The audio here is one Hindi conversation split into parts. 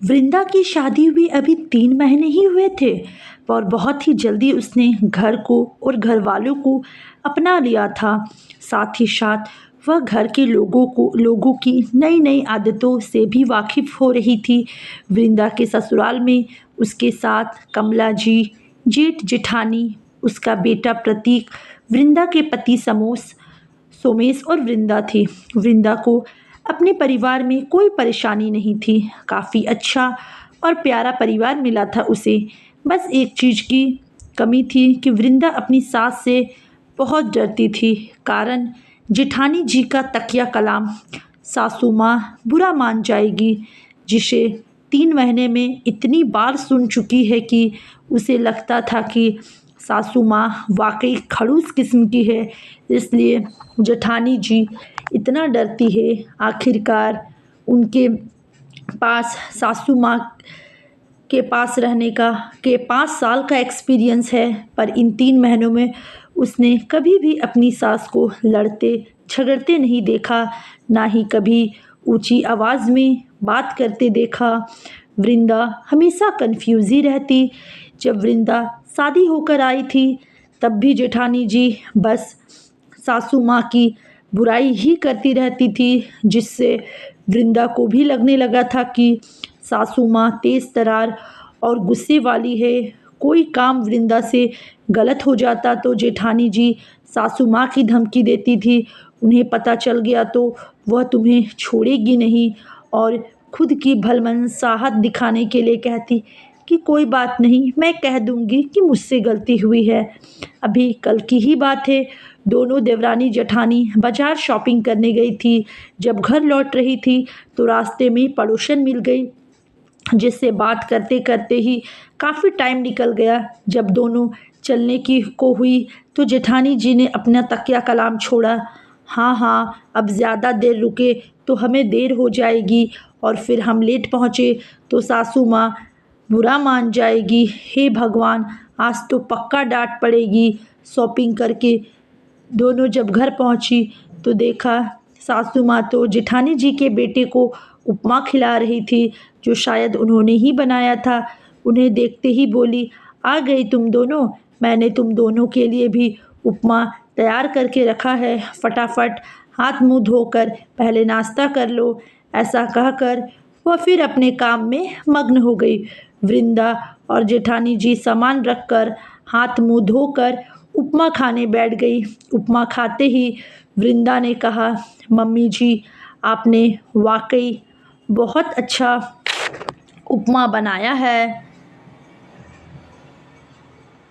वृंदा की शादी हुई अभी 3 महीने ही हुए थे और बहुत ही जल्दी उसने घर को और घर वालों को अपना लिया था। साथ ही साथ वह घर के लोगों की नई नई आदतों से भी वाकिफ हो रही थी। वृंदा के ससुराल में उसके साथ कमला जी, जेठ जेठानी, उसका बेटा प्रतीक, वृंदा के पति सोमेश और वृंदा थी। वृंदा को अपने परिवार में कोई परेशानी नहीं थी। काफ़ी अच्छा और प्यारा परिवार मिला था उसे। बस एक चीज़ की कमी थी कि वृंदा अपनी सास से बहुत डरती थी। कारण जेठानी जी का तकिया कलाम सासू माँ बुरा मान जाएगी, जिसे 3 महीने में इतनी बार सुन चुकी है कि उसे लगता था कि सासू माँ वाकई खड़ूस किस्म की है। इसलिए जेठानी जी इतना डरती है। आखिरकार उनके पास सासू माँ के पास रहने के 5 साल का एक्सपीरियंस है, पर इन 3 महीनों में उसने कभी भी अपनी सास को लड़ते झगड़ते नहीं देखा, ना ही कभी ऊंची आवाज़ में बात करते देखा। वृंदा हमेशा कंफ्यूज ही रहती। जब वृंदा शादी होकर आई थी तब भी जेठानी जी बस सासू माँ की बुराई ही करती रहती थी, जिससे वृंदा को भी लगने लगा था कि सासू माँ तेज़ तर्रार और गुस्से वाली है। कोई काम वृंदा से गलत हो जाता तो जेठानी जी सासू माँ की धमकी देती थी। उन्हें पता चल गया तो वह तुम्हें छोड़ेगी नहीं, और खुद की भलमनसाहत दिखाने के लिए कहती कि कोई बात नहीं, मैं कह दूंगी कि मुझसे गलती हुई है। अभी कल की ही बात है, दोनों देवरानी जेठानी बाजार शॉपिंग करने गई थी। जब घर लौट रही थी तो रास्ते में पड़ोसन मिल गई, जिससे बात करते करते ही काफ़ी टाइम निकल गया। जब दोनों चलने की को हुई तो जेठानी जी ने अपना तकिया कलाम छोड़ा। हाँ हाँ, अब ज़्यादा देर रुके तो हमें देर हो जाएगी, और फिर हम लेट पहुँचे तो सासू माँ बुरा मान जाएगी। हे भगवान, आज तो पक्का डांट पड़ेगी। शॉपिंग करके दोनों जब घर पहुंची तो देखा सासू माँ तो जेठानी जी के बेटे को उपमा खिला रही थी, जो शायद उन्होंने ही बनाया था। उन्हें देखते ही बोली, आ गई तुम दोनों, मैंने तुम दोनों के लिए भी उपमा तैयार करके रखा है, फटाफट हाथ मुंह धोकर पहले नाश्ता कर लो। ऐसा कहकर वह फिर अपने काम में मग्न हो गई। वृंदा और जेठानी जी सामान रखकर हाथ मुंह धोकर उपमा खाने बैठ गई। उपमा खाते ही वृंदा ने कहा, मम्मी जी, आपने वाकई बहुत अच्छा उपमा बनाया है।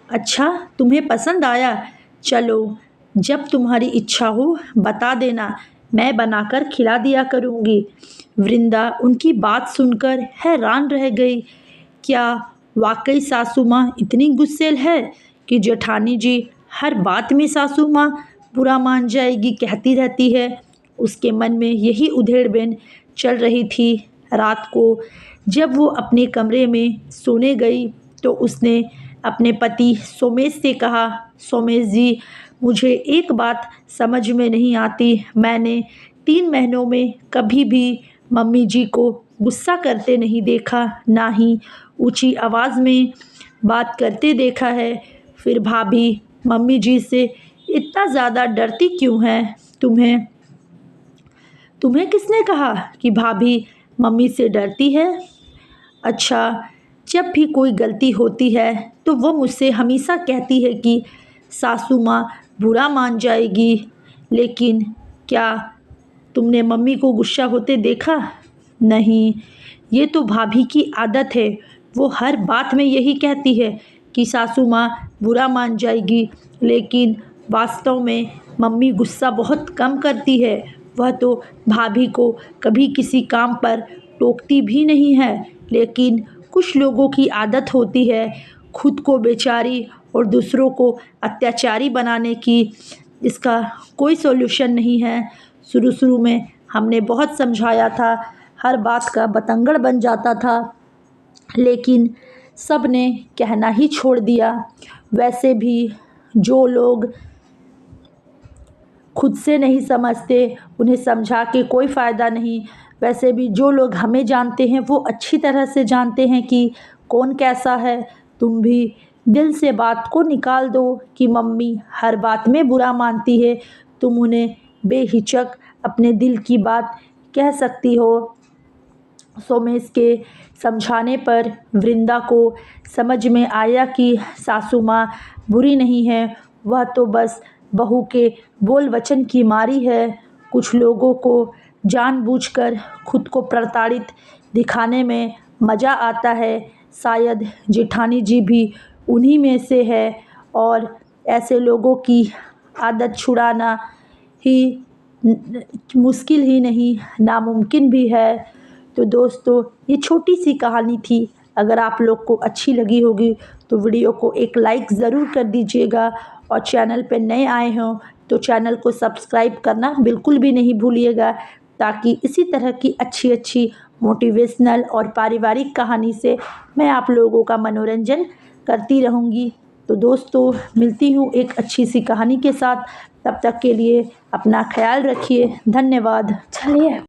अच्छा, तुम्हें पसंद आया? चलो, जब तुम्हारी इच्छा हो बता देना, मैं बनाकर खिला दिया करूँगी। वृंदा उनकी बात सुनकर हैरान रह गई। क्या वाकई सासू माँ इतनी गुस्सैल है कि जेठानी जी हर बात में सासू माँ बुरा मान जाएगी कहती रहती है? उसके मन में यही उधेड़बुन चल रही थी। रात को जब वो अपने कमरे में सोने गई तो उसने अपने पति सोमेश से कहा, सोमेश जी, मुझे एक बात समझ में नहीं आती। मैंने 3 महीनों में कभी भी मम्मी जी को गुस्सा करते नहीं देखा, ना ही ऊंची आवाज़ में बात करते देखा है। फिर भाभी मम्मी जी से इतना ज़्यादा डरती क्यों हैं? तुम्हें तुम्हें किसने कहा कि भाभी मम्मी से डरती है? अच्छा, जब भी कोई गलती होती है तो वो मुझसे हमेशा कहती है कि सासू माँ बुरा मान जाएगी, लेकिन क्या तुमने मम्मी को गुस्सा होते देखा? नहीं, ये तो भाभी की आदत है। वो हर बात में यही कहती है कि सासू माँ बुरा मान जाएगी, लेकिन वास्तव में मम्मी गुस्सा बहुत कम करती है। वह तो भाभी को कभी किसी काम पर टोकती भी नहीं है, लेकिन कुछ लोगों की आदत होती है खुद को बेचारी और दूसरों को अत्याचारी बनाने की। इसका कोई सॉल्यूशन नहीं है। शुरू शुरू में हमने बहुत समझाया था, हर बात का बतंगड़ बन जाता था, लेकिन सब ने कहना ही छोड़ दिया। वैसे भी जो लोग खुद से नहीं समझते उन्हें समझा के कोई फ़ायदा नहीं। वैसे भी जो लोग हमें जानते हैं वो अच्छी तरह से जानते हैं कि कौन कैसा है। तुम भी दिल से बात को निकाल दो कि मम्मी हर बात में बुरा मानती है। तुम उन्हें बेहिचक अपने दिल की बात कह सकती हो। सोमेश के समझाने पर वृंदा को समझ में आया कि सासू माँ बुरी नहीं है, वह तो बस बहू के बोल वचन की मारी है। कुछ लोगों को जानबूझकर खुद को प्रताड़ित दिखाने में मज़ा आता है। शायद जेठानी जी भी उन्हीं में से है और ऐसे लोगों की आदत छुड़ाना ही मुश्किल ही नहीं, नामुमकिन भी है। तो दोस्तों, ये छोटी सी कहानी थी। अगर आप लोग को अच्छी लगी होगी तो वीडियो को एक लाइक ज़रूर कर दीजिएगा और चैनल पे नए आए हों तो चैनल को सब्सक्राइब करना बिल्कुल भी नहीं भूलिएगा, ताकि इसी तरह की अच्छी अच्छी मोटिवेशनल और पारिवारिक कहानी से मैं आप लोगों का मनोरंजन करती रहूँगी। तो दोस्तों, मिलती हूँ एक अच्छी सी कहानी के साथ। तब तक के लिए अपना ख्याल रखिए। धन्यवाद। चलिए।